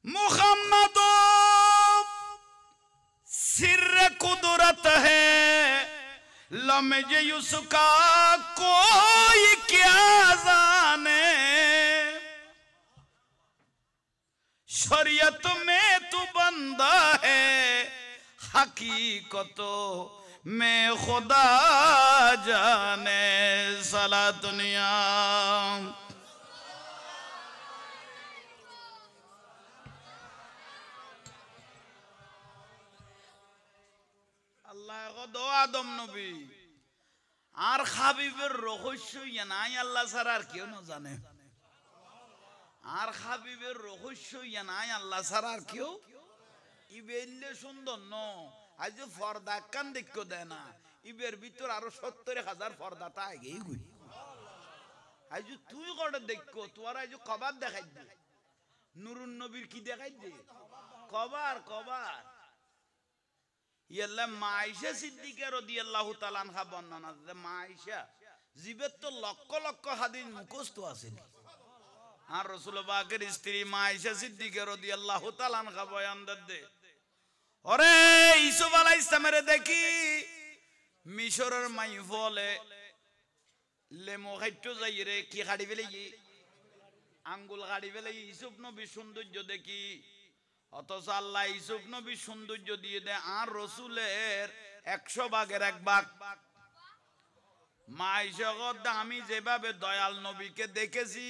मुहम्मद सिर्र कुदरत है, लम्हे उसका कोई क्या जाने। शरीयत में तू बंदा है, हकीकतों में खुदा जाने। सला दुनिया আল্লাহ গো আদম নবী আর হাবিবের রহস্য নাই আল্লাহ ছাড়া আর কেউ না জানে। আর হাবিবের রহস্য নাই আল্লাহ ছাড়া আর কেউ। ইবেলে সুন্দর ন আজ পর্দা কান দেখো দেয় না, ইবের ভিতর আরো ৭০,০০০ পর্দা তা আগেই গুই। আজ তুই কটা দেখো তোর আজ কবার দেখাই দে, নুরুন নবীর কি দেখাই দে, কবার কবার। ইয়াল্লা মা আয়েশা সিদ্দিকা রাদিয়াল্লাহু তাআলা আনহা বর্ণনা যে মা আয়েশা জীবের তো লক্ষ লক্ষ হাদিস মুখস্থ আছিল। আর রাসূল পাকের স্ত্রী মা আয়েশা সিদ্দিকা রাদিয়াল্লাহু তাআলা আনহা বয়ান দে, ওরে ইউসুফ আলাইহিস সালামের দেখি মিশরের মাই ফলে লেমো খাইতো যাই রে কি খাড়ি ফেলে আঙ্গুল খাড়ি ফেলে ইউসুফ নবী সৌন্দর্য দেখি। অথচ আল্লাহ ইউসুফ নবী সৌন্দর্য দিয়ে দেয় আর রসুলের ১০০ ভাগের ১ ভাগ। মা জগৎ আমি যেভাবে দয়াল নবীকে দেখেছি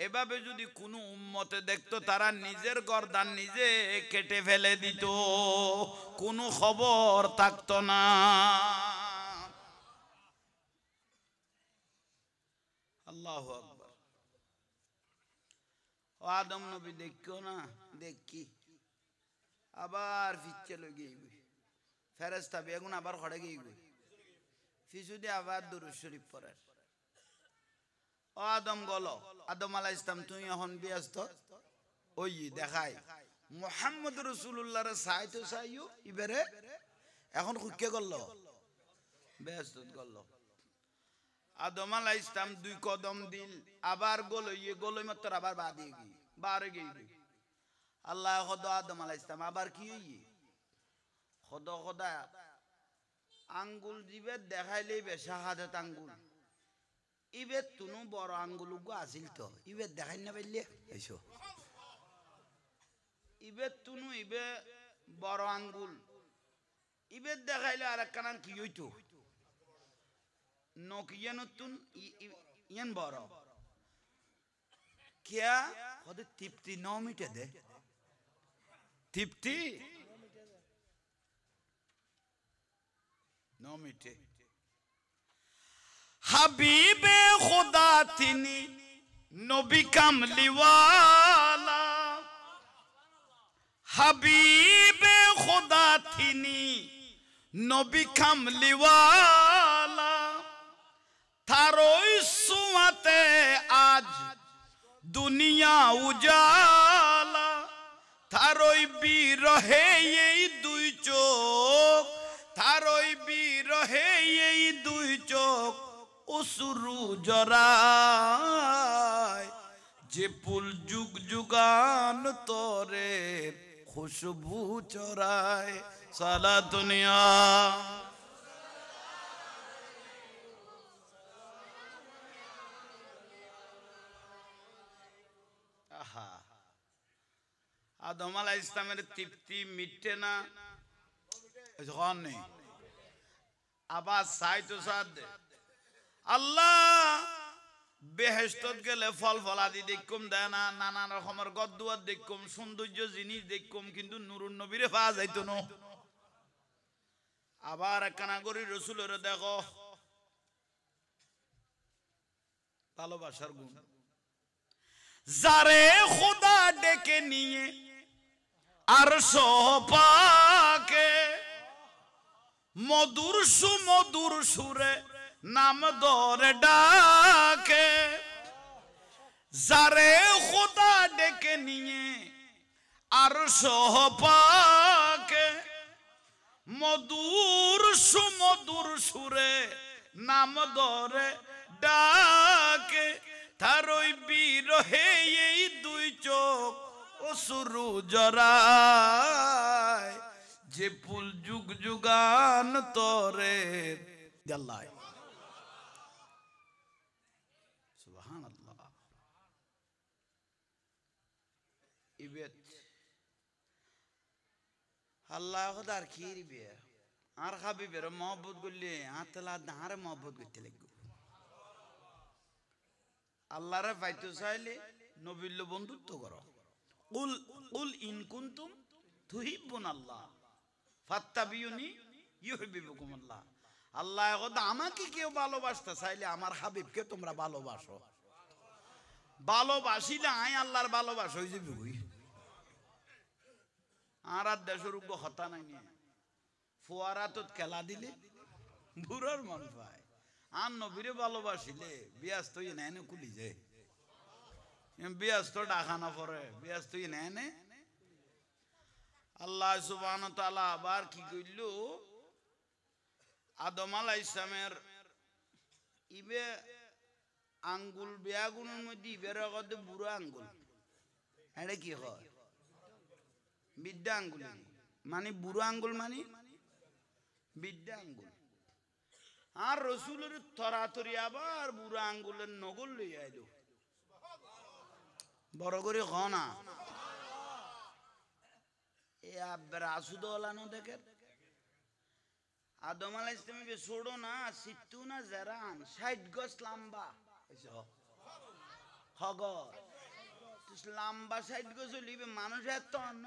এভাবে যদি কোনো উম্মতে দেখতো তারা নিজের গর্দান নিজে কেটে ফেলে দিত, কোনো খবর থাকতো না। আল্লাহু আকবার। ও আদম নবী দেখো না দেখি আবার ফিচ্ছে লগে ফেরেশতা বেগুন আবার খড়ে গিয়ে ফিসু দিয়ে আবার দুরূদ শরীফ পড়ে। ও আদম গলো আদম আলাইহিস সালাম তুই এখন ব্যস্ত ওই দেখাই মুহাম্মদ রাসূলুল্লাহর সাইতো সাইও ইবারে এখন খুঁজে গেল ব্যস্ত গেল। আদম আলাইহিস সালাম ২ কদম দিল আবার গলো গলো মাত্র আবার বাদে গিয়ে বারে গিয়ে আল্লাহ খোদা আদম আলাইহিস সালাম আবার কি খোদা খোদা আঙ্গুল দিবে দেখাইলে শাহাদাত আঙ্গুল ইবে তুনু বড় আঙ্গুল গো আসিল তো ইবে দেখাই না পাইলে এসো ইবে তুনু ইবে বড় আঙ্গুল ইবে দেখাইলে আর একখান কি হইতো নকিয়া নতুন ইয়ান বড় क्या खुद तिप्ती 9 मिटे दे तिप्ती 9 मिटे हबीबे खुदा तिनी नबी कमली वाला हबीबे खुदा तिनी नबी कमली वाला थारोई सुआते आज दुनिया उजाला थारोई বিরহে এই 2 চোখ थारोई বিরহে এই 2 চোখ অসুরু জরায় যে ফুল যুগ যুগান তোরে খুশবু চরায় সালা দুনিয়া আদম আলাইহিস সালামের তৃপ্তি মিটে না যখন নেই আবার সাইতো সাদ আল্লাহ বেহেশতত গেলে ফল ফলাদি দেখুম দেয় না নানা রকমের গদ্দুয়ার দেখুম সৌন্দর্য জিনিস দেখুম কিন্তু নুরুন নবীরে পাওয়া যাইতো না। আবার একখানা করি রসুলের দেখো ভালোবাসার গুণ যারে খোদা ডেকে নিয়ে আরশ পাকে মধুর সুমধুর সুরে নাম ধরে ডাকে যারে খোদা ডেকে নিয়ে আরশ পাকে মধুর সুমধুর সুরে নাম ধরে ডাকে তার ওই বিরহে এই 2 চোখ অসুরু জরায় যে ফুল যুগ যুগান তরে আল্লাহ সুবহানাল্লাহ ইবেত আল্লাহ খোদার খিরবে আর হাবিবের মহব্বত করলে আতলা দাঁড়ে মহব্বত করতে লাগবে আল্লাহরে পাইতে চাইলে নবীর বন্ধুত্ব করো কুল কুল ইন কুনতুম তুহিব্বুনাল্লাহ ফাত্তাবিউনি ইউহিব্বুকুমুল্লাহ আল্লাহ কথা আমাকে কেউ ভালোবাসতে চাইলে আমার হাবিবকে তোমরা ভালোবাসো ভালোবাসিলে আই আল্লাহর ভালোবাসা হয়ে যাবে কই আর দেশের উগ্র হতা নাই ফোয়ারা তো খেলা দিলে বুড়ার মন পায় আর নবীরে ভালোবাসিলে বিয়াস তো এনে কুলি যায় বিয়াস তো ডাকা না পরে বিয়াস তো এনে আল্লাহ সুবহানাহু ওয়া তাআলা আবার কি কইল আদম আলাইহিস সালামের ইবে আঙ্গুল বেয়াগুনের মধ্যে ইবের আগতে বুড়ো আঙ্গুল এটা কি হয় বিদ্যা আঙ্গুল মানে বুড়ো আঙ্গুল মানে বিদ্যা আঙ্গুল আর রসুলের তরাতরি আবার বুড়ো আঙ্গুলের নগল লই আইলো বড় করে হ না এ আব্বার আসুদ ওলানো দেখে আদম আলাইহিস সালামকে ছোড়ো না সিত্তু না জারান 60 গজ লম্বা হগর লম্বা 60 গজ লিবে মানুষ এত অন্য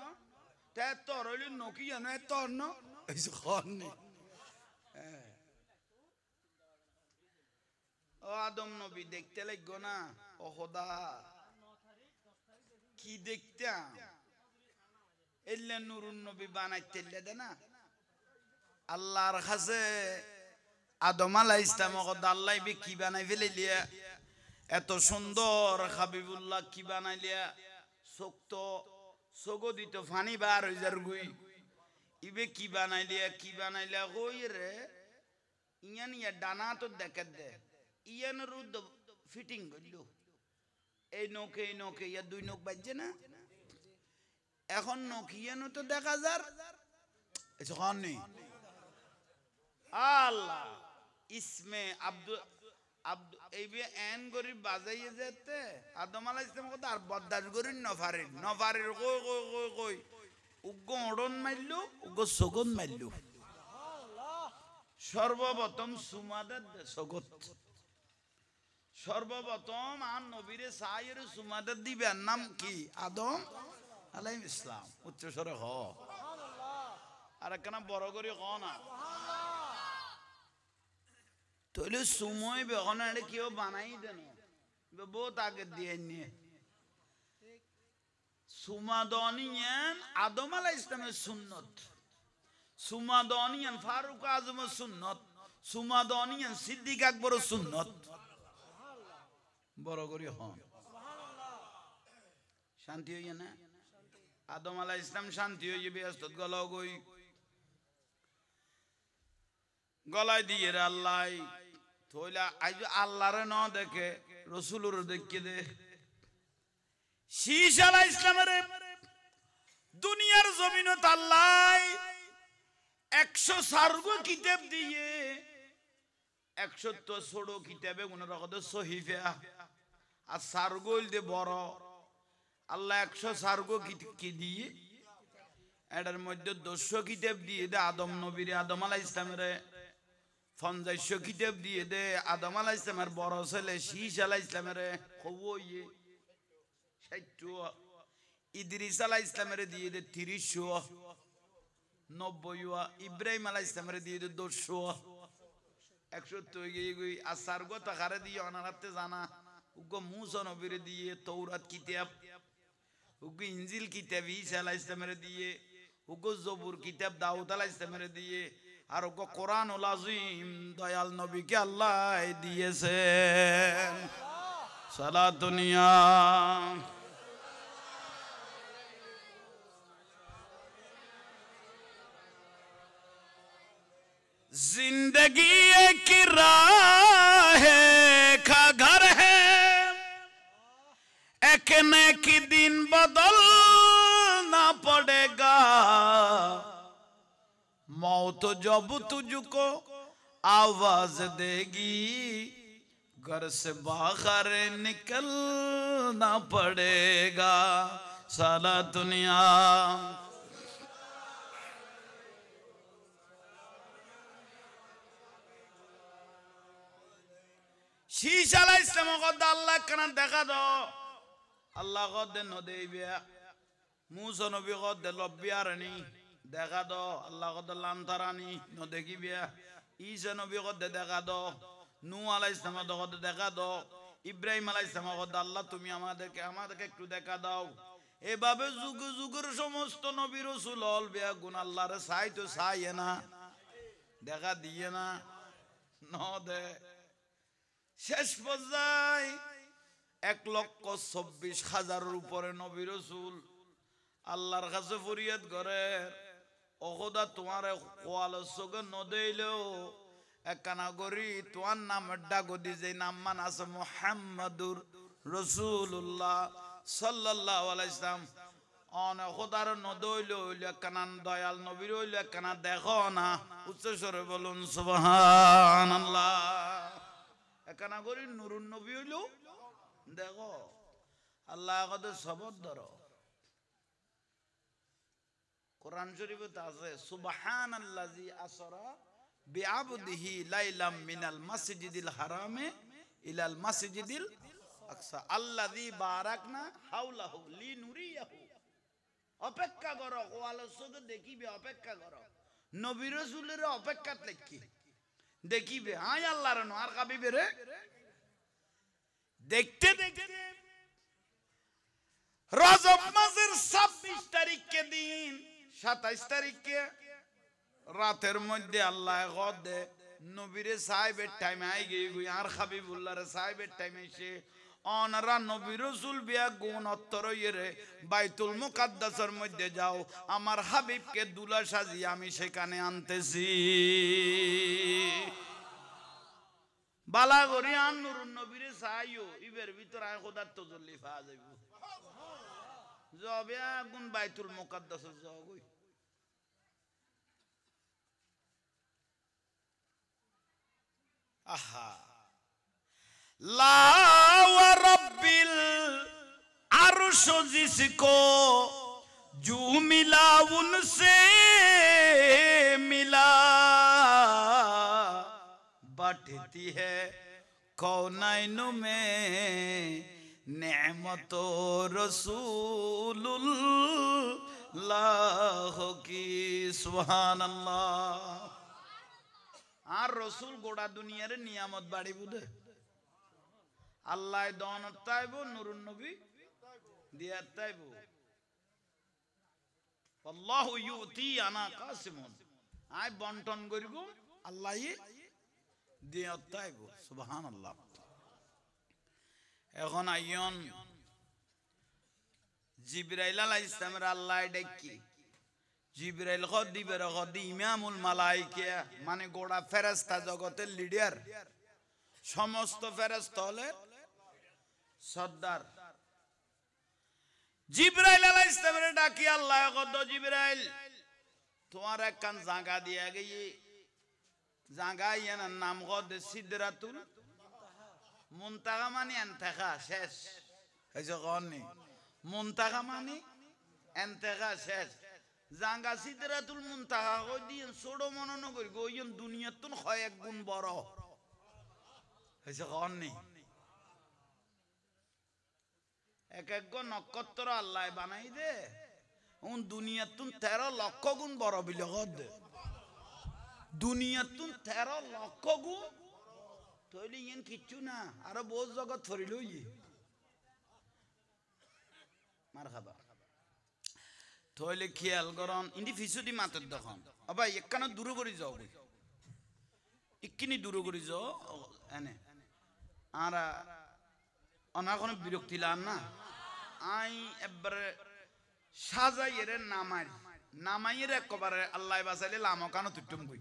তে তোর হইলে নকিয়া না এত অন্য এসে খনে ও আদম নবী দেখতে লাগো না ও খোদা কি দেখতাম এলে নুরুন নবী বানাইতে দে না আল্লাহর কাছে আদম আলাইহিস সালাম কথা আল্লাহ বে কি বানাই ফেলিলিয়া এত সুন্দর হাবিবুল্লাহ কি বানাইলিয়া শক্ত সগদিত ফানি বার হই যার গুই ইবে কি বানাইলিয়া কই রে ইয়ান ইয়া ডানা তো দেখে দে ইয়ান রুদ ফিটিং করলো এই নৌকে ইয়া দুই নৌক বাজছে না এখন নকিয়ানো তো দেখা যার এখন নেই আল্লাহ ইসমে আব্দুল এই বে এন গরিব বাজাইয়ে যেতে আদম আলাইহিস সালাম কথা আর বদাস গরিব নফারের কই কই কই কই উগ্গ ওড়ন মারলো উগ্গ সগন মারলো সর্বপ্রথম সুমাদাত সগত সর্বপ্রথম আর নবীরে সাইয়ের সুমাদাত দিবেন নাম কি আদম আলাইহিস সালাম উচ্চ স্বরে হ আর একখানা বড় করে হ না তাহলে সময় বেগনা কেউ বানাই দেন বহুত আগে দিয়ে নিয়ে সুমাদনিয়ান আদম আলাইহিস সালামের সুন্নত সুমাদনিয়ান ফারুক আজমের সুন্নত সুমাদনিয়ান সিদ্দিক আকবরের সুন্নত বড় করে হন শান্তি হইয়া না আদম আলাইহিস সালাম শান্তি হইয়ে ব্যস্ত গলাও গই গলায় দিয়ে আল্লাহ থইলা আজ আল্লাহরে ন দেখে রসুলের দেখে দে শীষ আলাইহিস সালামের দুনিয়ার জমিনত আল্লাহ 100 সারগো কিতাব দিয়ে 100 তো ছোট কিতাবে কোন রকম সহিফা আর সারগোল দে বড় আল্লাহ 100 সারগো কি দিয়ে এটার মধ্যে 200 কিতাব দিয়ে দে আদম নবীর আদম আলাইহিস সালামের 50 কিতাব দিয়ে দে আদম আলাইহিস সালামের বড় ছেলে শীষ আলাইহিস সালামের কওয়ে 60 ইদ্রিস আলাইহিস সালামের দিয়ে দে 30 90 ইব্রাহিম আলাইহিস সালামের দিয়ে দে 200 100 হয়ে গই আর সারগো তাকারে দিয়ে অনারাতে জানা উগো মুসা নবীর দিয়ে তৌরাত কিতাব উগো ইনজিল কিতাব ঈসা আলাইহিস সালামের দিয়ে উগো জবুর কিতাব দাউদ আলাইহিস সালামের দিয়ে আর উগো কোরআনুল আযীম দয়াল নবীকে আল্লাহ দিয়েছেন সালাতুনিয়া जिंदगी एक राह का घर है एक न एक दिन बदल मौत जब तुझको आवाज देगी घर से बाहर निकलना पड़ेगा साला दुनिया शीश अलैहिस्सलाम को अल्लाह कना देखा दो अल्लाह को दे न दे बिया मूसा नबी को दे लबियारनी देखा दो अल्लाह को दे लांतारानी न देखी बिया ईसा नबी को दे देखा दो नूह अलैहिस्सलाम को दे देखा दो ইব্রাহিম আলাইহিস সালাম को আল্লাহ তুমি আমাদেরকে একটু দেখা দাও এভাবে যুগ যুগের সমস্ত নবী রাসূল হল বিয়া গুণ আল্লাহর চাই তো চাই না দেখা দিয়ে না ন দে শেষ পর্যায়ে 1,24,000 উপরে নবী রাসূল আল্লাহর কাছে ফরিয়াদ করে ও খোদা তোমার কোয়াল সগ ন দেইলো একখানা করি তোমার নাম ডাকো দি যে নাম মান আছে মুহাম্মাদুর রাসূলুল্লাহ সাল্লাল্লাহু আলাইহি সাল্লাম অন খোদার ন দইলো একখানা দয়াল নবীর হইলো একখানা দেখো না উচ্চ স্বরে বলুন সুবহানাল্লাহ একখানা করি নূরুন নবী হইলো দেখো আল্লাহ কত শপথ ধরো কোরআন শরীফে আছে সুবহানাল্লাযী আসরা বিআবদিহি লাইলাম মিনাল মাসজিদিল হারামে ইলাল মাসজিদিল আকসা আল্লাযী বারাকনা হাওলাহু লিনুরিয়াহু অপেক্ষা করো ওয়ালা সদ দেখিবে অপেক্ষা করো নবী রাসূলের অপেক্ষাত লাগি দেখিবে আয় আল্লাহর ন আর কাবিবে রে দেখতে দেখতে রজব মাসের 26 তারিখে দিন 27 তারিখে রাতের মধ্যে আল্লাহ গদে নবীরে সাহেবের টাইমে আই গই আর হাবিবুল্লাহর সাহেবের টাইমে এসে অনরা নবী রাসূল বিয়া গুণ অত্তর ইরে বাইতুল মুকাদ্দাসের মধ্যে যাও আমার হাবিবকে দুলা সাজিয়ে আমি সেখানে আনতেছি বালা করি আন নুরুন নবীরে সাইও ইবের ভিতর আয় খোদার তজল্লি পাওয়া যাইব যাবে গুণ বাইতুল মুকাদ্দাসে যাও গই आहा ला व रब्बिल अर्श जिसको जू मिला उनसे मिला बढ़ती है कौनैन में नेमतो रसूलुल्लाह की सुभानअल्लाह আর রসুল গোটা দুনিয়ার নিয়ামত বাড়ি বুঝে আল্লাহ দনত তাইব নুরুন নবী দিয়াত তাইব আল্লাহু ইউতি আনা কাসিমুন আই বন্টন করিব আল্লাহ দিয়াত তাইব সুবহানাল্লাহ এখন আইয়ন জিবরাইল আলাইহিস সালামের আল্লাহ ডাকি জিবরাইল খদিবের খদি ইমামুল মালায়েকা মানে গোটা ফেরেশতা জগতের লিডার সমস্ত ফেরেশতা হলে সর্দার জিবরাইল আলাইহিস সালামের ডাকি আল্লাহ কত জিবরাইল তোমার এক কান জায়গা দিয়া গই জায়গা ইয়ার নাম কদ সিদরাতুল মুনতাহা মানে ইন্তেহা শেষ হইছে কোননি মুনতাহা মানে ইন্তেহা শেষ জাঙ্গা সিদরাতুল মুনতাহা কই দিন ছোট মনে ন করি গইন দুনিয়ার তুন হয় এক গুণ বড় হইছে কোননি এক এক নক্ষত্র আল্লাহ বানাই দে উন দুনিয়ার তুন 13 লক্ষ গুণ বড় বিলে কদ দুনিয়ার তুন 13 লক্ষ গুণ তইলি ইন কিচ্ছু না আর বহুত জগৎ ফরিলই মারহাবা তইলে খেয়াল করন ইন্দি ফিসুদি মাতের দখন আবা একখানা দূর করে যাও ইকিনি দূর করে যাও এনে আর অনা কোনো বিরক্তি লান না আই একবারে সাজাইয়ের নামাইয়ের একবারে আল্লাহ বাঁচাইলে লামকানো তুটুম কই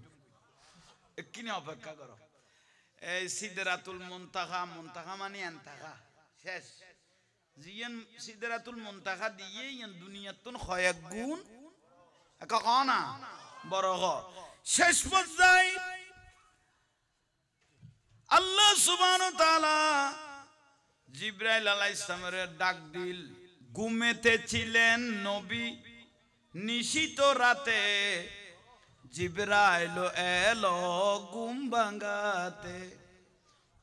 একিনি অপেক্ষা করো এই সিদরাতুল মুনতাহা মুনতাহা মানে ইন্তাহা শেষ জিয়ান সিদরাতুল মুনতাহা দিয়ে ইয়ান দুনিয়াতুন কয়েক গুণ একা কনা বড় হ শেষ পর্যায়ে আল্লাহ সুবহানাহু ওয়া তাআলা জিবরাইল আলাইহিস সালামের ডাক দিল। ঘুমেতে ছিলেন নবী নিশিত রাতে, জিবরাইল এলো ঘুম ভাঙাতে।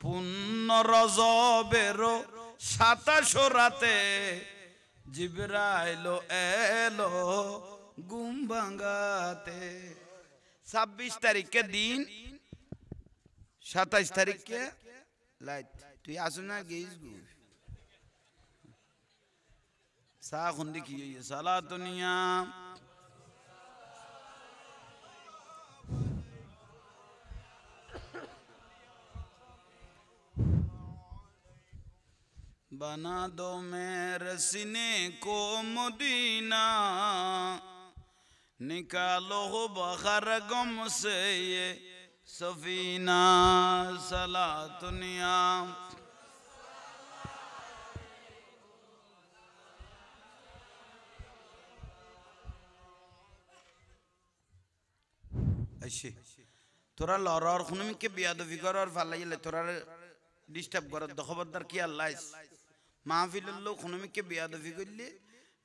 পূর্ণ রজবের 27 রাতে, জিবরাইল এলো ঘুম ভাঙাতে। 26 তারিখে দিন, 27 তারিখে লাইট। তুই আসুন না গেইস গু সা খুন্দি কি সালাতুনিয়া बना दो मेरे सीने को मदीना, निकालो बखर गम से ये सफीना। सलातुनिया ऐसे তোরা লড়ার খুনমিকে বিয়াদবি করার ফালাইলে তোরা ডিস্টার্ব করার খবরদার কি আল্লাহ মাহফিলের লোক খুনমিকে বিয়াদবি করলে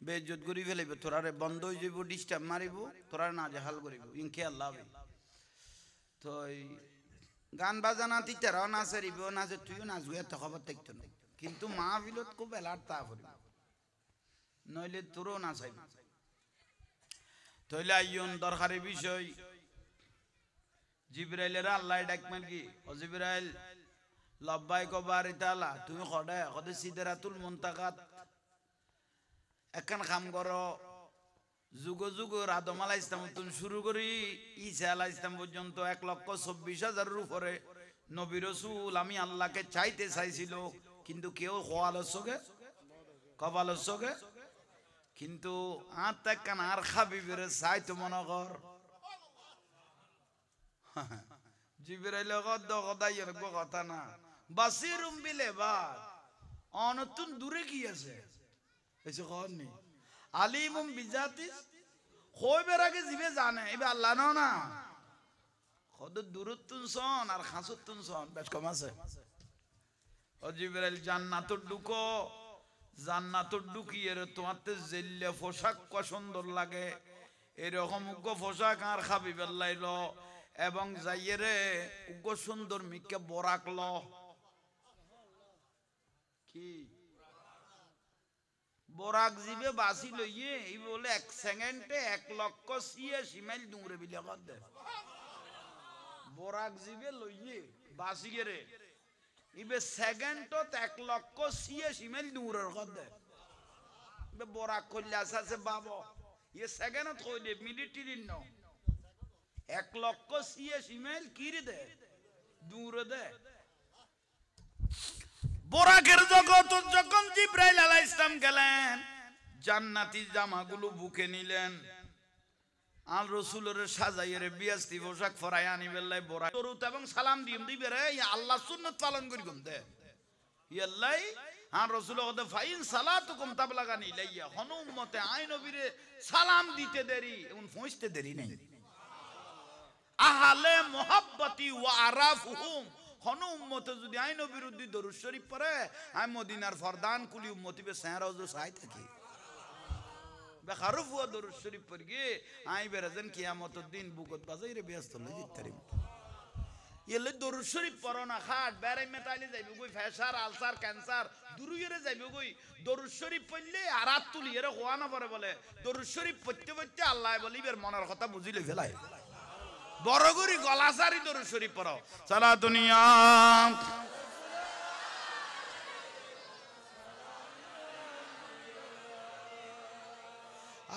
বেইজ্জত করি ফেলাইব। তোরারে বন্ধ হয়ে যাইব, ডিস্টার্ব মারিব, তোরা নাজেহাল করিব। ইনকে আল্লাহ তো গান বাজানা তিতারাও নাচারিব, নাচে তুইও নাচবো, এত খবর থাকতো না। কিন্তু মাহফিলত খুব এলার তা করিব, নইলে তোরও নাচাইব। তইলে আইয়ন দরকারি বিষয়। জিবরাইলের আল্লাহ ডাকমেন কি, ও জিবরাইল লব্বাইক বারি তাআলা, তুমি কদে সিদরাতুল মুনতাকাত একখান কাম করো। যুগ যুগ আদম আলাইহিস সালাম থেকে শুরু করি ঈসা আলাইহিস সালাম পর্যন্ত 1,24,000 উপরে নবী রাসূল আমি আল্লাহকে চাইতে চাইছিল, কিন্তু কেউ খোয়ালসকে কবালসকে, কিন্তু আর তাকান আর হাবিবের চাইতো মনে কর। জিবরাইল গদাইয়ের কথা না, বাসিরুম বিল ইবাদ, অনতুন দূরে কি আছে এসে খবর নেই। আলিমুম বিজাতি, কইবার আগে জিবে জানে এবার আল্লাহ না। কত দূরত্বন সন আর খাসুত্তন সন বেশ কম আছে। ও জিবরাইল জান্নাতুর ঢুকো, জান্নাতুর ঢুকিয়ে তোমাতে জেল্লে পোশাক ক সুন্দর লাগে, এরকম উগ্র পোশাক আর হাবিব আল্লাহ লো, এবং যাইয়ে রে উগ্র সুন্দর মিকে বরাক ল কি বরাক জিবে বাসি লইয়ে এই বলে 1 সেকেন্ডে 1,86,000 মাইল দূরে বিলে কর দে। বরাক জিবে লইয়ে বাসি গেরে ইবে সেকেন্ডত 1,86,000 মাইল দূরের কর দে। বে বরাক কইলা আছে বাবা ইয়ে সেকেন্ডত কই দে মিলিটারি ন 1,86,000 মাইল কিরে দে দূরে দে। বরাকের জগৎ যখন জিবরাইল আলাইহিস সালাম গেলেন, জান্নাতি জামাগুলো বুকে নিলেন, আর রাসূলের সাজাইয়ে বিয়াস্তি পোশাক পরায় আনি বেল্লাই বরাক দরুদ এবং সালাম দিবে রে আল্লাহ সুন্নাত পালন করি গুম দে ইয়াল্লাই। আর রাসূল ওদে ফাইন সালাতুকুম তাবলাগানি ইলাইয়া, হন উম্মতে আই নবীরে সালাম দিতে দেরি এমন পৌঁছতে দেরি নাই। আহলে মুহাব্বতি ওয়া আরাফুহুম, কোন উম্মতে যদি আই নবীর উদ্দি দরুদ শরীফ পড়ে, আই মদিনার ফরদান কুলি উম্মতি বে সারাজু সাই থাকি বেখারুফ ওয়া দরুদ শরীফ পড়গে আই বেরাজন কিয়ামতের দিন বুকত বাজাইরে ব্যস্ত লই দিতারিম। এলে দরুদ শরীফ পড়ো না খাট বেরাই মেতালি যাইবে কই ফেসার আলসার ক্যান্সার দুরুইরে যাইবে কই। দরুদ শরীফ পড়লে আরাত তুলি এর হওয়া না পড়ে বলে দরুদ শরীফ পড়তে পড়তে আল্লাহ বলিবের মনের কথা বুঝিলে ফেলাই বড় করি গলাসারি দরুদ শরীফ পড়ো। সালাতুনিয়া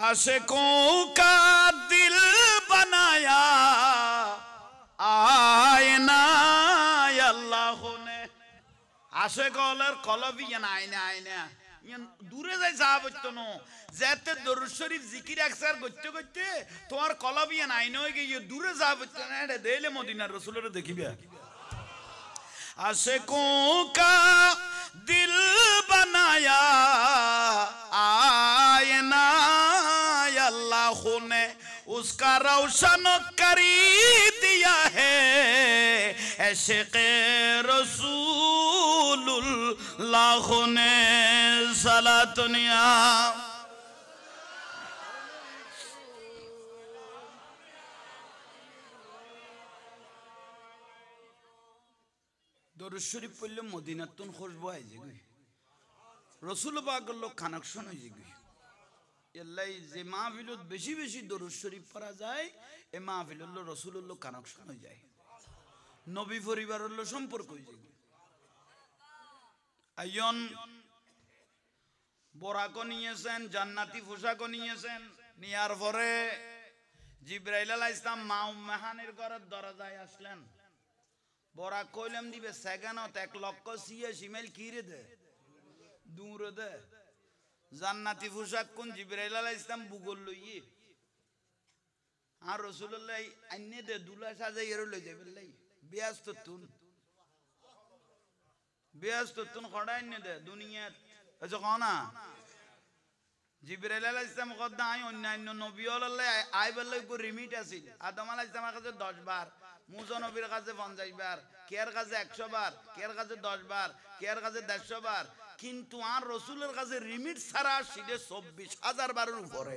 आशिकों का दिल बनाया आईना अल्लाह ने। आशिकों कलबी आईना आईना দূরে যাই সাহাবত নো যেতে দরুদ শরীফ জিকির আকসার করতে করতে তোমার কলবি আইনা হয়ে গিয়ে দূরে সাহাবত না এটা দেইলে মদিনার রাসূলের দেখিবে। आशिकों का दिल बनाया आईना अल्लाह ने उसका रोशन करी दिया है इश्क़े रसूलुल्लाह ने सलातुनिया দরুদ শরীফ পড়লে মদিনাতুন খুশবু আই যাবে রসুল পাকের লোক কানেকশন হয়ে যাবে এলাই যে মাহফিলত বেশি বেশি দরুদ শরীফ পড়া যায় এই মাহফিলত রসুলুল্লাহ কানেকশন হয়ে যায় নবী পরিবারের লোক সম্পর্ক হয়ে যাবে আইয়ন বরাকও নিয়েছেন জান্নাতি পোশাকও নিয়েছেন নিয়ার পরে জিবরাইল আলাইহিস সালাম মা উম্মাহানের ঘরের দরজায় আসলেন বরা কইলাম দিবে সেগানত 1,86,000 মাইল কিরে দে দূরে দে জান্নাতি পোশাক কোন জিবরাইল আলাইহিস সালাম বুগল লইয়ে আর রাসূলুল্লাহ আইনে দে দুলা সাজাই এর লই যাবে লাই ব্যস্ত তুন খড়াই নে দে দুনিয়া আচ্ছা কোনা জিবরাইল আলাইহিস সালাম কদা আই অন্যান্য নবী আল্লাহ আই বললে কো রিমিট আছিল আদম আলাইহিস সালামের কাছে 10 বার মুসা নবীর কাছে 50 বার কের কাছে 100 বার কের কাছে 10 বার কের কাছে 150 বার কিন্তু আর রাসূলের কাছে রিমিট ছাড়া সিধে 24,000 বারের উপরে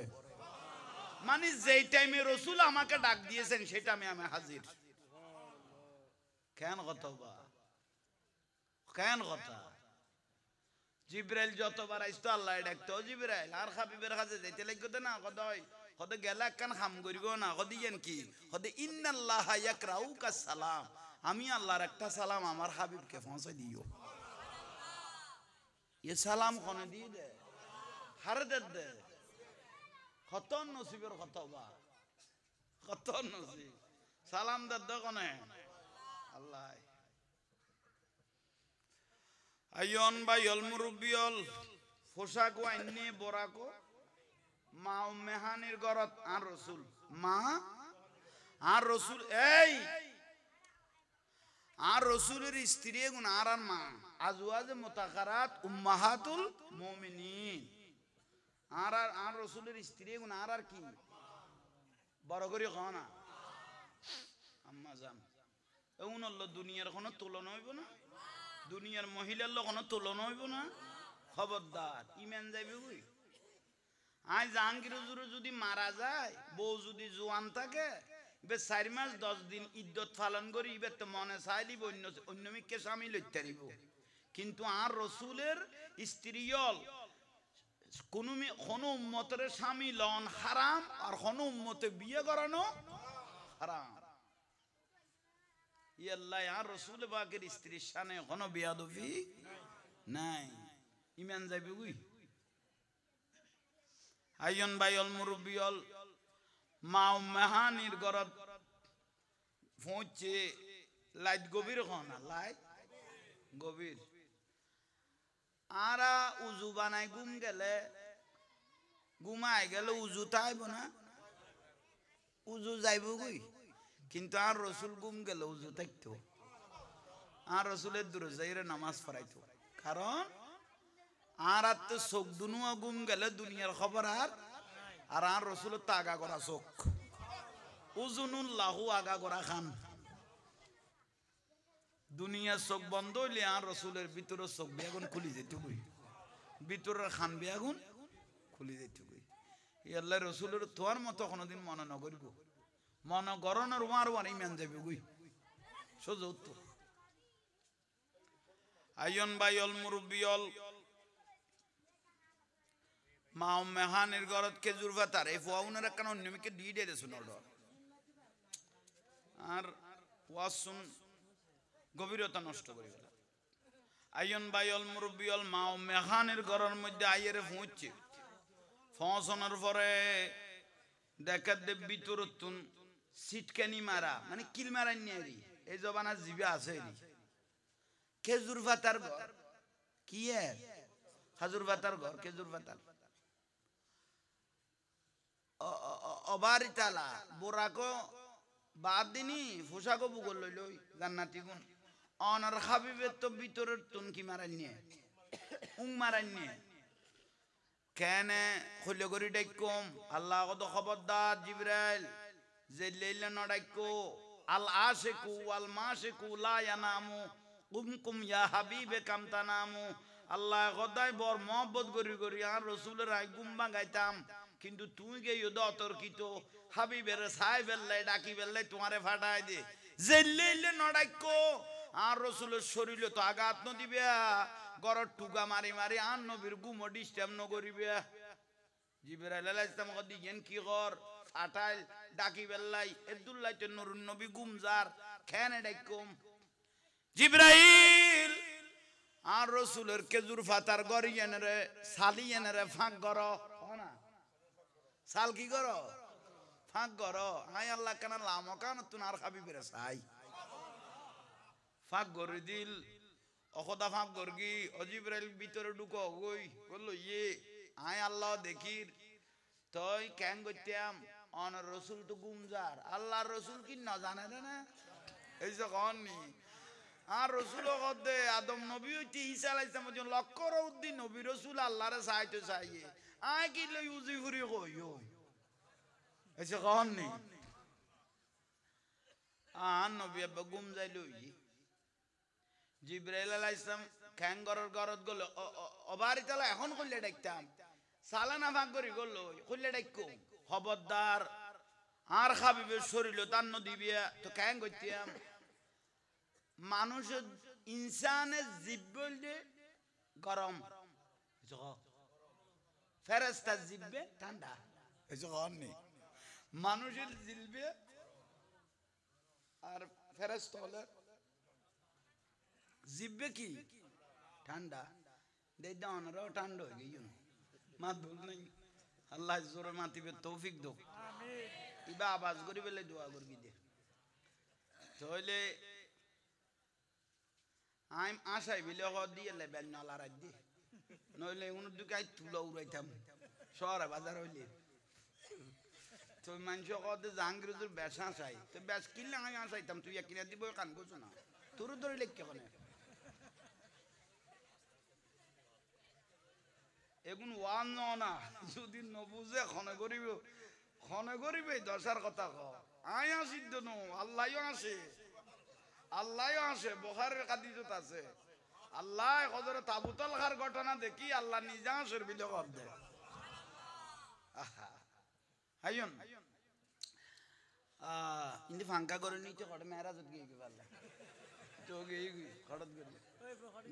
মানে যেই টাইমে রাসূল আমাকে ডাক দিয়েছেন সেই টাইমে আমি হাজির কেন কথা জিবরাইল যতবার আইতো আল্লাহ ডাকতো জিবরাইল আর হাবিবের কাছে যাইতে লাগতো না কত গেলা কান খাম করিব না কদিয়েন কি কদ ইন্নাল্লাহা ইয়াকরাউকা সালাম আমি আল্লাহর একটা সালাম আমার হাবিবকে পৌঁছে দিও ये সালাম কোনে দিয়ে দে হারে দে কত নসিবের কতবা কত নসিব সালাম দে কোনে আল্লাহ আইয়ন বাইল মুরব্বিয়ল পোশাক আইনে বরাকো মা উম্মাহানির ঘরত আর রাসূল মা আর রাসূল এই আর রাসূলের স্ত্রী গুণ আর মা আজওয়াজে মুতাখারাত উম্মাহাতুল মুমিনিন আর রাসূলের স্ত্রী গুণ আর কি বড় করে খানা আম্মা জান এউনল্লাহ দুনিয়ার কোনো তুলনা হইব না দুনিয়ার মহিলার লোক কোনো তুলনা হইব না খবরদার ইমান যাইবে কই আজ জাহাঙ্গীর হুজুর যদি মারা যায় বউ যদি জোয়ান থাকে বে 4 মাস 10 দিন ইদ্যত পালন করি ইবে তো মনে চাই দিব অন্য মিকে স্বামী লইতে দিব কিন্তু আর রাসূলের স্ত্রীয়ল কোন উম্মতের স্বামী লন হারাম আর কোন উম্মতে বিয়ে করানো হারাম ইয়াল্লাহ আর রাসূল পাকের স্ত্রীর শানে কোনো বেয়াদবি নাই ঈমান যাইবে কই আইয়ন বাইল মুরব্বিয়ল মা উম্মাহানির ঘরত পৌঁছে লাইট গভীর খানা লাইট গভীর আরা উজু বানাই ঘুমাই গেলে উজু তাইব না উজু যাইব কই কিন্তু আর রাসূল ঘুম গেলে উজু থাকতো আর রাসূলের দরজায় নামাজ পড়াইতো কারণ আর তো চোখ দুনুয়া ঘুম গেলে দুনিয়ার খবর আর রাসূলের তো আগা করা চোখ উজুনুল্লাহু আগা করা খান দুনিয়ার চোখ বন্ধ হইলে আর রাসূলের ভিতরের চোখ বেগুন খুলি যেত কই ভিতরের খান বেগুন খুলি যেত কই এই আল্লাহ রাসূলের তোর মতো কোনোদিন মনে না করিব মন গরনের ওয়ার ইমান যাবে গুই সোজা উত্তর আইয়ন বাইল মুরব্বিয়ল মা উম্মাহানির ঘরত খেজুর পাতার এই ফুয়াউনের একখান অন্যমিকে দিয়ে দিয়ে শুন আর ওয়াসুন গভীরতা নষ্ট করে গেল আইয়ন বাইল মুরব্বিয়ল মা উম্মাহানির ঘরের মধ্যে আইয়ের পৌঁছছে পৌঁছানোর পরে দেখা দেব ভিতরতুন সিটকানি মারা মানে কিল মারা নিয়ে এই জবানা জিবে আছে খেজুর পাতার ঘর কি খেজুর পাতার ঘর খেজুর পাতার অবারিতালা বোরাকো বাদ দিনি পোশাকও বুগল লইল জান্নাতি গুণ অনার হাবিবের তো ভিতরের তুন কি মারান নিয়ে মারান নিয়ে কেনে খুলে করি ডাইকুম আল্লাহ কত খবরদার জিবরাইল যে লেইলে ন ডাইকো আল আশিকু ওয়াল মাশিকু লা ইয়ানামু কুম ইয়া হাবিবে কাম তানামু আল্লাহ গদাই বর মহব্বত করি করি আর রাসূলের আই গুম্বা গাইতাম কিন্তু তুই গে ইউদ অতর্কিত হাবিবের সাহেব বেল্লাই ডাকি বেল্লাই তোমারে ফাটাই দে যে লেইলে ন ডাইকো আর রাসূলের শরীরে তো আঘাত ন দিবে গরর টুকা মারি মারি আর নবীর গুমো ডিস্টার্ব ন করিবে জিবরাইল আলাইহিস সালাম কদি গেন কি কর আটাইল ডাকি বেল্লাই আব্দুল্লাহ তে নুরুন নবী গুমজার খেনে ডাইকুম জিবরাইল আর রাসূলের কেজুর ফাতার গরিয়েন রে সালিয়েন রে ফাঁক গর না সাল কি গর ফাঁক গর আয় আল্লাহ কেন লামো কান তুন আর হাবিবের সাই ফাঁক গরি দিল অখদা ফাঁক গরগি অজিবরাইল ভিতরে ঢুকো ওই বললো ইয়ে আয় আল্লাহ দেখির তুই কেন করতাম অন রসুল তো গুমজার আল্লাহর রসুল কি না জানে না এই যে কননি আর রসুল কদে আদম নবী হইতে ঈসা আলাইহিস সালাম লক্ষ উদ্দিন নবী রসুল আল্লাহরে চাইতে চাইয়ে আয় কি লই উজি ফুরি কইও এই যে কননি আন নবী আব্বা গুমজাই লই জিবরাইল আলাইহিস সালাম খ্যাঙ্গরের গরত গেল অবারি তালা এখন কইলে ডাকতাম সালানা ভাগ করি গেল কইলে ডাককো খবরদার আর হাবিবের শরীর তার দিবিয়া তো কেন করতাম মানুষের ইনসানের জিব্বে গরম ফেরেশতার জিব্বে ঠান্ডা মানুষের জিব্বে আর ফেরেশতা হলে জিব্বে কি ঠান্ডা দেদা অনরাও ঠান্ডা হয়ে গেল মাত ভুল নাই আল্লাহ জোরে মাতিবে তৌফিক দো আমিন ইবা আওয়াজ করি বলে দোয়া করবি দে তাহলে আইম আশাই বিলে হ দিয়ে লে বেল নালা রাখ দি নইলে উন দুকাই তুলা উড়াইতাম শহরে বাজার হইলে তো মানুষ কদে জাহাঙ্গীরুর বেশা চাই তো বেশ কিনলে আমি আসাইতাম তুই কিনে দিব কান গোছো না তোর ধরে লেখকে কোনে এগুন ওয়ান না যদি নবুঝে খনে করিবে দশার কথা ক আয় আসিদ্দ নো আল্লাহও আসে বুখারীর হাদিসত আছে আল্লাহ হযরত তাবুতল খার ঘটনা দেখি আল্লাহ নিজা আসের বিলে কর দে আইয়ন ইন্দি ফাঙ্কা করে নিতে কড় মেরাজত গিয়ে কি পারলা তো গিয়ে খড়ত গলি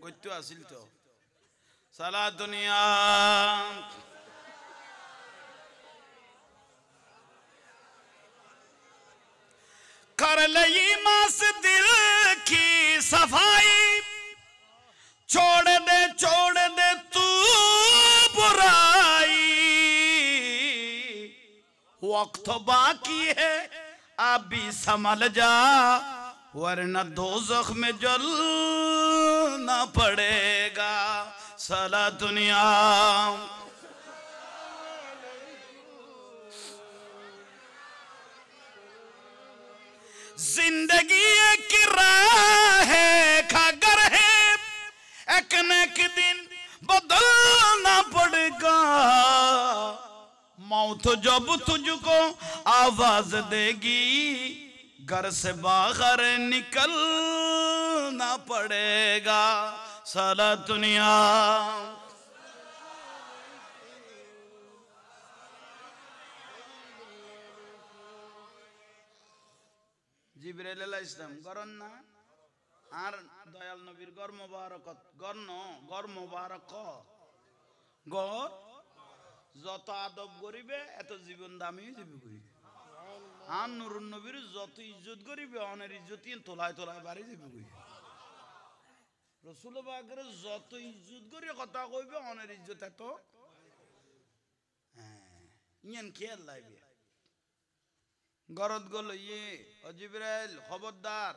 গত্য আসিল তো সালা দুনিয়া कर लई मास दिल की सफाई छोड़ दे तू बुराई वक्त बाकी है अभी संभल जा वरना दोज़ख में जलना पड़ेगा साला दुनिया जिंदगी एक राह है खागर है एक न एक दिन बदलना पड़ेगा मौत जब तुझको आवाज देगी घर से बाहर निकलना पड़ेगा साला दुनिया জিবরাইল আলাইহিস সালাম গরন না আর দয়াল নবীর গর মোবারকত গর মোবারক গর যত আদব করিবে এত জীবন দামি যাবে কই আর নূরুন নবীর যত ইজ্জত করিবে অনের ইজ্জত তোলায় তোলায় বাড়ি যাবে কই রাসূল পাকের যত ইজ্জত করে কথা কইবে অনের ইজ্জত এত ইয়ান খেয়াল লাগবে গরদ গল ইয়ে জিবরাইল খবরদার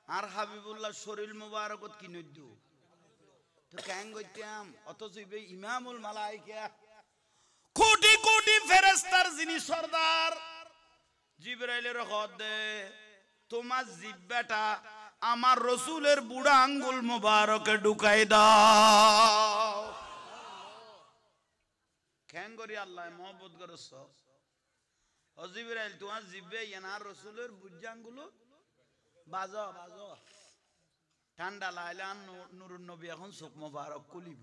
আর হাবিবুল্লাহ শরীর মুবারকত কি নদ্দু তো কেন গইতাম অথচ ইমামুল মালায়েকা কোটি কোটি ফেরেশতার যিনি সরদার জিবরাইলের হদে তোমার জিব্বাটা আমার রাসূলের বুড়া আঙ্গুল মুবারকে ঢুকাই দাও খ্যাং করি আল্লাহ মহব্বত করছ ও জিবরাইল তোমার জিব্বে ইয়ানার রসুলের বুজ্জাঙ্গুলো বাজো বাজো ঠান্ডা লাইলে আর নুরুন নবী এখন চোখ মোবারক কুলিব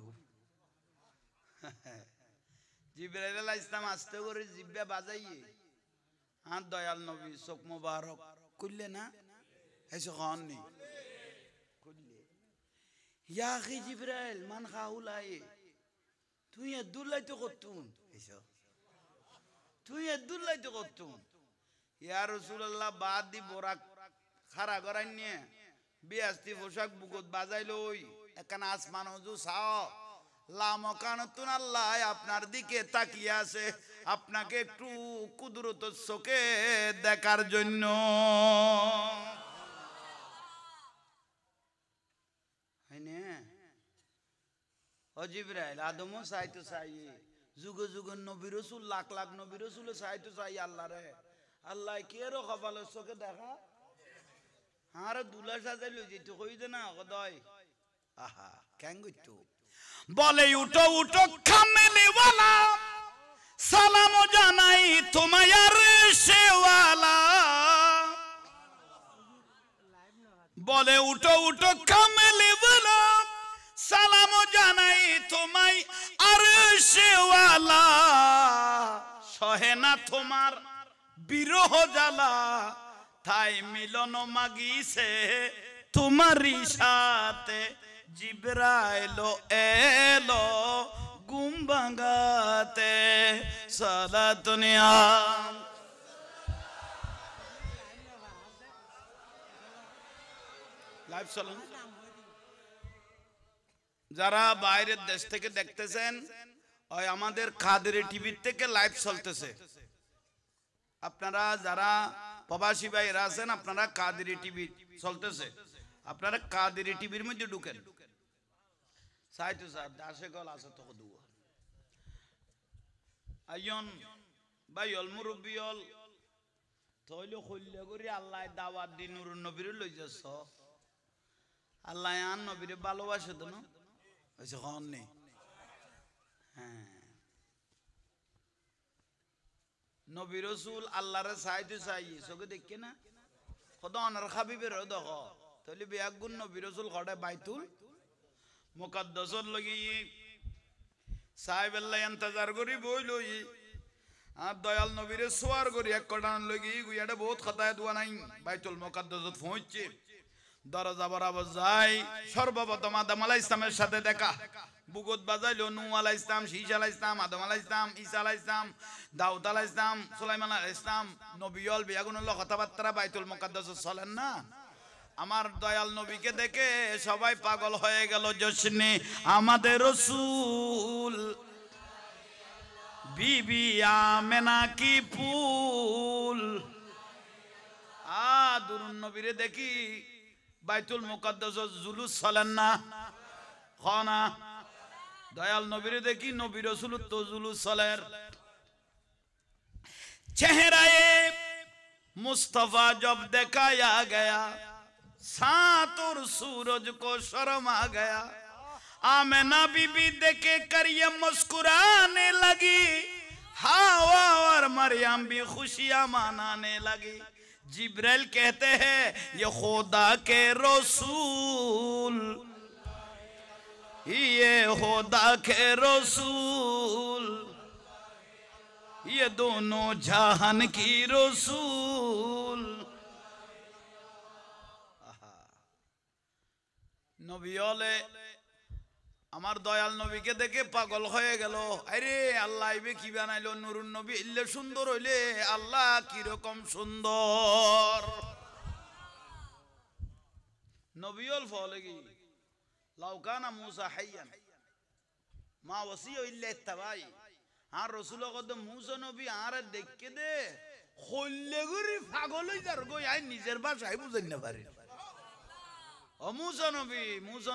জিবরাইল আলাইহিস সালাম আস্তে করে জিব্বে বাজাইয়ে আর দয়াল নবী চোখ মোবারক কুললে না এসে খান নি কুললে ইয়া আখি জিবরাইল মান খাউলাই তুই আব্দুল্লাহ তো করতুন এসো তুই আব্দুল্লাহ তো করতুন ইয়া রাসূলুল্লাহ বাদ দি বোরাক খাড়া করাই নিয়ে বিয়াস্তি পোশাক বুকত বাজাইলো ওই এখানে আসমান হজু সাও লামকানতুন আল্লাহ আপনার দিকে তাকিয়ে আছে আপনাকে একটু কুদরত চোখে দেখার জন্য হয়নে ও জিবরাইল আদমও চাইতো চাই যুগ যুগ নবী রাসূল লাখ লাখ নবী রাসূল চাইতো চাই আল্লাহ রে আল্লাহ কে রো কপালের চোখে দেখা আর দুলা সাজাই লই যেতে কই দে না গদয় আহা কেন গইতো বলে উঠো উঠো কামেলিওয়ালা সালাম জানাই তোমায় আরশেওয়ালা বলে উঠো উঠো কামেলিওয়ালা সালাম জানাই তোমায় আরশেওয়ালা সহে না তোমার বিরহ জ্বালা তাই মিলন মাগিছে তোমারই সাথে জিবরাইল এলো গুম ভাঙাতে সালাতুনিয়া লাইভ চলুন যারা বাইরের দেশ থেকে দেখতেছেন ওই আমাদের কাদেরি টিভি থেকে লাইভ চলতেছে আপনারা যারা প্রবাসী ভাইরা আছেন আপনারা কাদেরি টিভি চলতেছে আপনারা কাদেরি টিভির মধ্যে ঢুকেন সাইতো স্যার দাসে কল আছে তো দুয়া আইয়ন ভাইল মুরব্বিয়ল তইলো কইলে করি আল্লাহ দাওয়াত দি নুরুন নবীর লই যাচ্ছ আল্লাহ আন নবীরে ভালোবাসে তো না হইছে কোন নেই হ্যাঁ নবী রাসূল আল্লাহরে চাইতে চাই চোখে দেখে না খোদা অনার হাবিবের দেখো তাহলে বেয়াগুন নবী রাসূল ঘরে বাইতুল মুকদ্দাসর লাগি সাহেব আল্লাহ ইন্তজার করি বইলই আর দয়াল নবীরে সোয়ার করি এক কটান লাগি গুয়াটা বহুত খাতায় দোয়া নাই বাইতুল মুকদ্দাসত পৌঁছছে দরজা বরাবর যাই সর্বপ্রথম আদম আলাইহিস সালামের সাথে দেখা বুগত বাজাইলো নূহ আলাইহিস সালাম শীশ আলাইহিস সালাম আদম আলাইহিস সালাম ঈসা আলাইহিস সালাম দাউদ আলাইহিস সালাম সুলাইমান আলাইহিস সালাম নবীল বেয়াগুনুল্লাহ কথাবার্তা বাইতুল মুকদ্দাস চলেন না আমার দয়াল নবীকে দেখে সবাই পাগল হয়ে গেল জশ্নে আমাদের রাসূল বিবি আমেনা কি ফুল দুরুন নবীরে দেখি বাইতুল মুকদ্দাস জুলুস চলেন না খানা দয়াল নবীরে দেখি নবী রাসূল তো জুলুস চলের চেহারায়ে मुस्तफा जब दिखाया गया साथ और सूरज को शर्म आ गया आमिना बीबी देखे कर ये मुस्कुराने लगी हावा और मरियम भी खुशियां मनाने लगी जिब्राइल कहते हैं ये खुदा के रसूल ये खुदा के रसूल ये दोनों जहान की रसूल নবীলে আমার দয়াল নবীকে দেখে পাগল হয়ে গেল আরে আল্লাহ ইবে কি বানাইলো নুরুন নবী ইল্লে সুন্দর হইলে আল্লাহ কি রকম সুন্দর নবীল ফলগি লাউকানা মুসা হাইয়ান মা ওসিও ইল্লা ইত্তাবাই আর রাসূল কদ মুসা নবী আর দেখকে দে হইলে গরি পাগল হই যার গই আই নিজের ভাষায় বুঝেন না পারে ও মুসা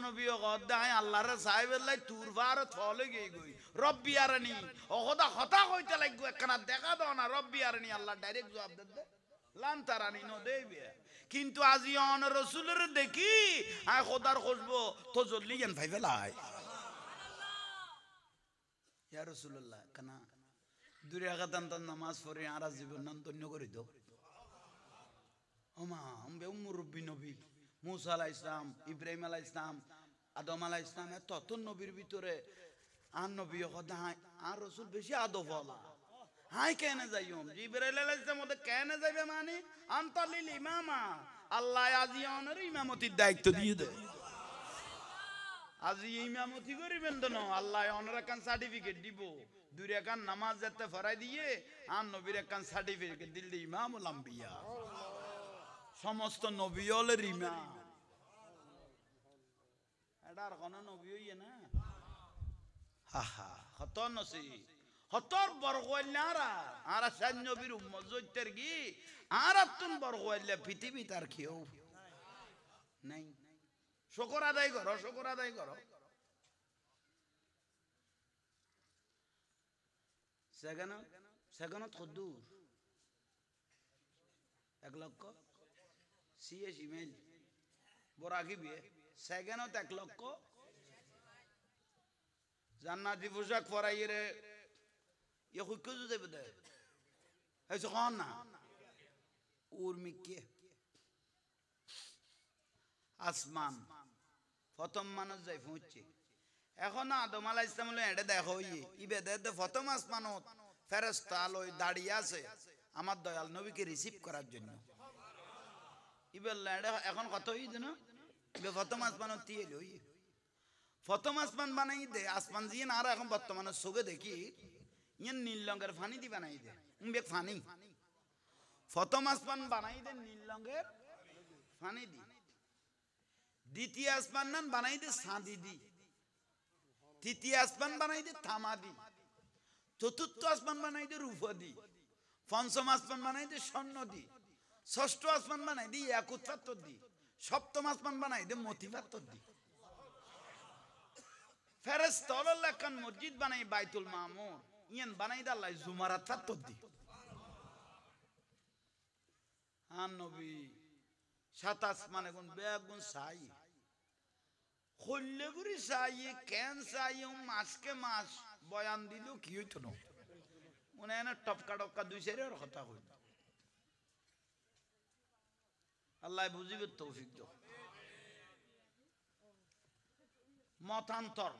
নবী ও গদাই আল্লাহর সাহেবেল্লাই তুর ভার থলে গই গই রব্বি আরনি ও খোদা কথা কইতে লাগগো একখানা দেখা দাও না রব্বি আরনি আল্লাহ ডাইরেক্ট জবাব দে লান তারানি নো দেবে কিন্তু আজি অন রাসূলের দেখি আয় খোদার খুশবু তো জলদি জ্ঞান ভাই ফেলাই ইয়া রাসূলুল্লাহ কানা দুই রাকাত নামাজ পড়ে আর জীবন নাম ধন্য করে দাও ওমা আমবে মুরব্বি নবী মুসা আলাইহিস সালাম ইব্রাহিম আলাইহিস সালাম আদম আলাইহিস সালাম তত নবীর ভিতরে আর নবী কথা আর রাসূল বেশি আদবওয়ালা হাই কেন যাইম জিবরাইল আলাইহিস সালাম ওদের কেন যাইবে মানে আনতালিল ইমামা আল্লাহ আজিয়নের ইমামতির দায়িত্ব দিয়ে দেয় আজি ইমামতি করিবেন তো না আল্লাহ অনর একখান সার্টিফিকেট দিব দুই রাকাত নামাজ যেতে ফরাই দিয়ে আর নবীর একখান সার্টিফিকেট দিল ইমামুল আম্বিয়া সমস্ত নবী হলের ইমাম এটা আর কোন নবী হইয়ে না হা হা হত নসি হতর বরগোয়াল্লারা আর সান নবীর উম্মত জইতের কি আর তুন বরগোয়াল্লা পৃথিবী তার কেউ নাই শুকর আদায় করো শুকর আদায় করো সেখানে সেখানে কদ্দুর 1,86,000 মাইল বড় আগিবে সেখানে 1,00,000 জান্নাতি পোশাক পরাইয়ে রে ইয়ে খুঁজে যাবে দে হয়েছে কন না উর্মিকে আসমান প্রথম মানুষ যাই পৌঁছছে এখন আদম আলাইহিস সালাম এডে দেখো ইবে দে প্রথম আসমানত ফেরেশতা লই দাঁড়িয়ে আছে আমার দয়াল নবীকে রিসিভ করার জন্য ইবে লেডে এখন কত হই জানো ইবে প্রথম আসমানত তিয়ে লই প্রথম আসমান বানাই দে আসমান দিয়ে না আর এখন বর্তমানে সুগে দেখি ইয়ে নীল রঙের ফানি দি বানাই দে উমবে ফানি প্রথম আসমান বানাই দে নীল রঙের ফানি দি দ্বিতীয় আসমান নান বানাই দে সাঁদি দি তৃতীয় আসমান বানাই দে থামা দি চতুর্থ আসমান বানাই দে রূপ দি পঞ্চম আসমান বানাই দে স্বর্ণ দি ষষ্ঠ আসমান বানাই দি ইয়াকুত পাথর দি সপ্তম আসমান বানাই দে মতি পাথর দি ফেরেশতা আল্লাহ কান মসজিদ বানাই বাইতুল মামুর ইয়ান বানাই দে আল্লাহ জুমারাত পাথর দি আন নবী সাত আসমানে গুণ বেগুন সাই হল্লে গুরি সাই কেন সাই মাসকে মাস বয়ান দিল কি হইতো না মনে হয় না টপকা টপকা দুই সাইডের কথা হইল আল্লাহ বুঝিবে তৌফিক দাও মতান্তর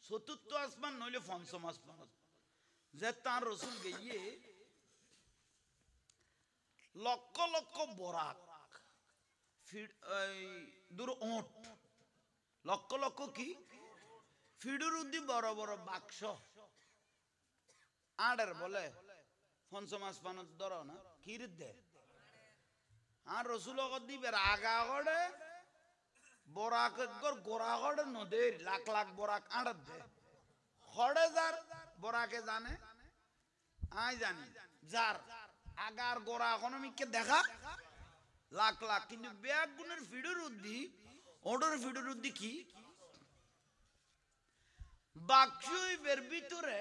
চতুর্থ আসমান নইলে পঞ্চম আসমান যে তার রসুল গিয়ে লক্ষ লক্ষ বরাক দূর ওট লক্ষ লক্ষ কি ফিডুর উদ্দি বড় বড় বাক্স আড়ের বলে পঞ্চম আসমানত ধর না কির দে আর রসুল দিবে আগা গড়ে বরাক গোড়া গড়ে নদীর লাখ লাখ বরাক আড়ত দে খড়ে যার বরাকে জানে আই জানি যার আগার গোড়া ইকোনমিককে দেখা লাখ লাখ কিন্তু ব্যাগ গুণের ফিডুর উদ্দি ওডর ফিডুর উদ্দি কি বাক্সের ভিতরে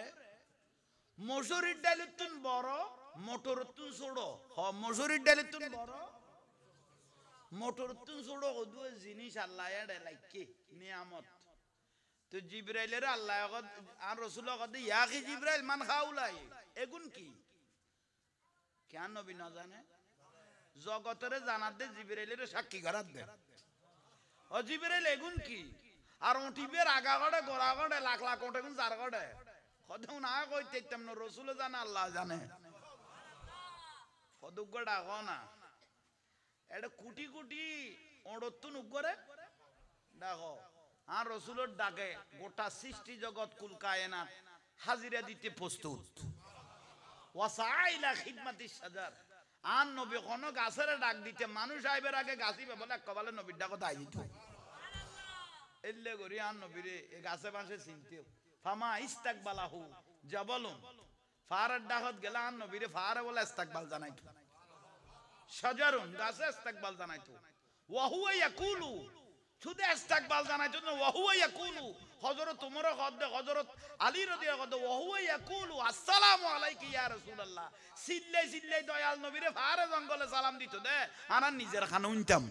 মসুরির ডালের তুন বড় মোটর তুন ছোট মসুরির ডালের তুন বড় মোটর তুন ছোট দুই জিনিস আল্লাহ এড়ে লাইকে নিয়ামত তো জিব্রাইলের আল্লাহ আর রসুল ইয়াকি জিব্রাইল মান খাউলাই এগুন কি কেন নবী না জানে জগতের জানাত দে জিব্রাইলের সাক্ষী করার দে ও জিব্রাইল এগুন কি আর ওটিবের আগা গড়ে গোড়া গড়ে লাখ লাখ ওটে গুণ চার গড়ে কদম না কইতে তেমন রসুল জানে আল্লাহ জানে কদুগ্গ ডাকো না এটা কুটি কুটি ওড়তুন উগরে ডাকো আর রসুলের ডাকে গোটা সৃষ্টি জগৎ কুল কায়নাত হাজিরা দিতে প্রস্তুত ওয়াসাইলা খিদমাতিস সাজার আর নবী কোন গাছের ডাক দিতে মানুষ আইবের আগে গাছি বলে কবালে নবীর ডাক তাই দিত এল্লে গরি আর নবীরে এ গাছে বাঁশে চিনতেও ফামা ইস্তাকবালাহু জাবালুন ফারার ডাকত গেলা আর নবীরে ফারে বলে ইস্তাকবাল জানাইতো শাজারুন গাছে ইস্তাকবাল জানাইতো ওয়া হুয়া ইয়াকুলু শুধু ইস্তাকবাল জানাইতো না ওয়া হুয়া ইয়াকুলু হযরত ওমর কদে হযরত আলী রাদিয়াল্লাহু আনহু ওয়া হুয়া ইয়াকুলু আসসালামু আলাইকা ইয়া রাসূলুল্লাহ সিল্লাই সিল্লাই দয়াল নবীরে ফারে জঙ্গলে সালাম দিত দে আর নিজের খানে উনতাম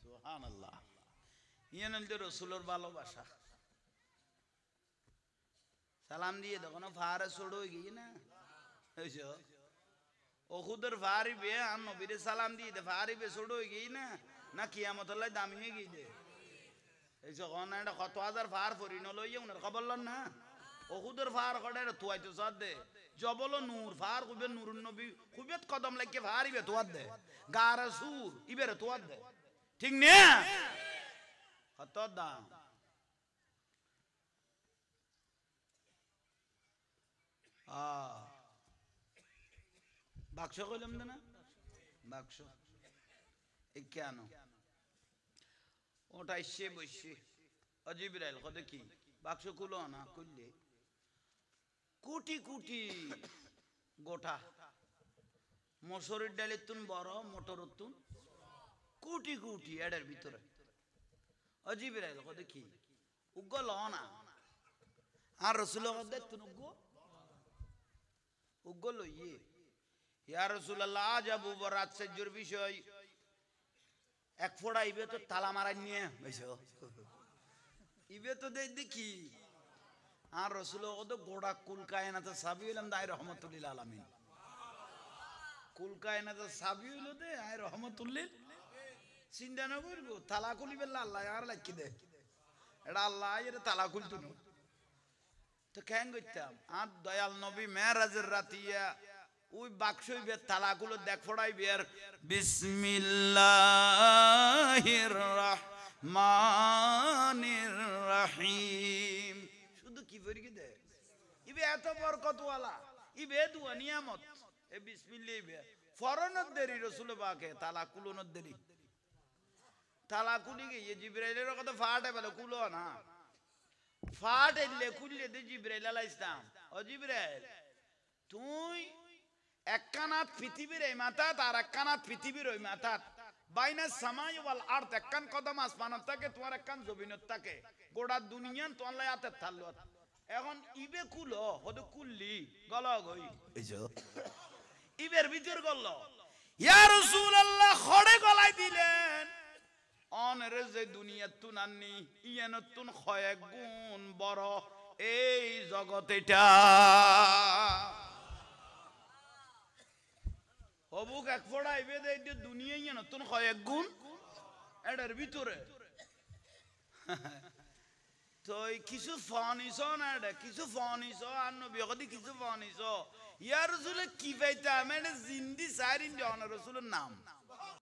সুবহানাল্লাহ ইয়ানল রাসূলের ভালোবাসা সালাম দিয়ে তখন ফারে ছোট হয়ে গিয়ে না বুঝছো ওহুদের ফারিবে আর নবীরে সালাম দিয়ে দে ফারিবে ছোট হয়ে গিয়ে না কিয়ামতুল্লাহ দামি হয়ে গিয়ে দে এই যখন একটা কত হাজার ফার পরিণ লইয়ে উনার খবর লন না ওহুদের ফার কটে তুয়াই তো সাদ দে জবল নূর ফার কুবে নূর নবী কুবেত কদম লাগে ফারিবে তোয়ার দে গার সুর ইবেরে তোয়ার দে ঠিক নে কত দাম বাক্স কইলাম না বাক্স এই কেন ওটা এসে বসে অজিবরাইল কত কি বাক্স খুলো না খুললে কোটি কোটি গোটা মসুরের ডালের তুন বড় মোটর তুন কোটি কোটি এডের ভিতরে অজিবরাইল কত কি উগ্গ ল না আর রসুল তুন উগ্গ লইয়ে ইয়া রাসূলুল্লাহ আজ আবু বকর আশ্চর্যের বিষয় এক ফোড়া ইবে তো তালা মারাই নিয়ে বুঝছো ইবে তো দেখি আর রাসূল ওদ গোড়া কুল কায়নাত সাবি হইলাম দাই রহমাতুল্লিল আলামিন কুল কায়নাত সাবি হইল দে আই রহমাতুল্লিল চিন্তা না করবো তালা খুলিবে আল্লাহ আর লাগি দে এটা আল্লাহ এর তালা খুলতো না তো কেন করতাম আর দয়াল নবী মেরাজের রাতিয়া ওই বাক্সই বে তালাগুলো দেখ ফড়াই বের বিসমিল্লাহির রহমানির রহিম শুধু কি করি কি দে ইবে এত বরকতওয়ালা ইবে দুয়া নিয়ামত এ বিসমিল্লাহ বে ফরনত দেরি রাসূল পাকে তালাকুলনত দেরি তালাকুলি গিয়ে জিবরাইলের কথা ফাটে বলে কুলো না ফাট এলে খুললে দে জিবরাইল আলাইহিস সালাম ও জিবরাইল তুই একখানাত পৃথিবীর এই মাথাত আর একখানাত পৃথিবীর ওই মাথাত বাইনা সামাই ওয়াল আরদ একখান কদম আসমানত থাকে তোমার একখান জমিনত থাকে গোটা দুনিয়ান তোমার লাই হাতে থাললত এখন ইবে কুলো হদে কুললি গল গই এইছো ইবের ভিতর গল ইয়া রাসূলুল্লাহ খড়ে গলায় দিলেন অনরে যে দুনিয়াত তুন আননি ইয়ানত তুন কয়েক গুণ বড় এই জগৎ এটা হবুক এক ফোড়া ইবে দে দুনিয়া ইয়ানত তুন কয়েক গুণ এটার ভিতরে তো কিছু ফানিস না এটা কিছু ফানিস আর নবী কদি কিছু ফানিস ইয়া রাসূল কি পাইতা মানে জিন্দি সারিন জন রাসূলের নাম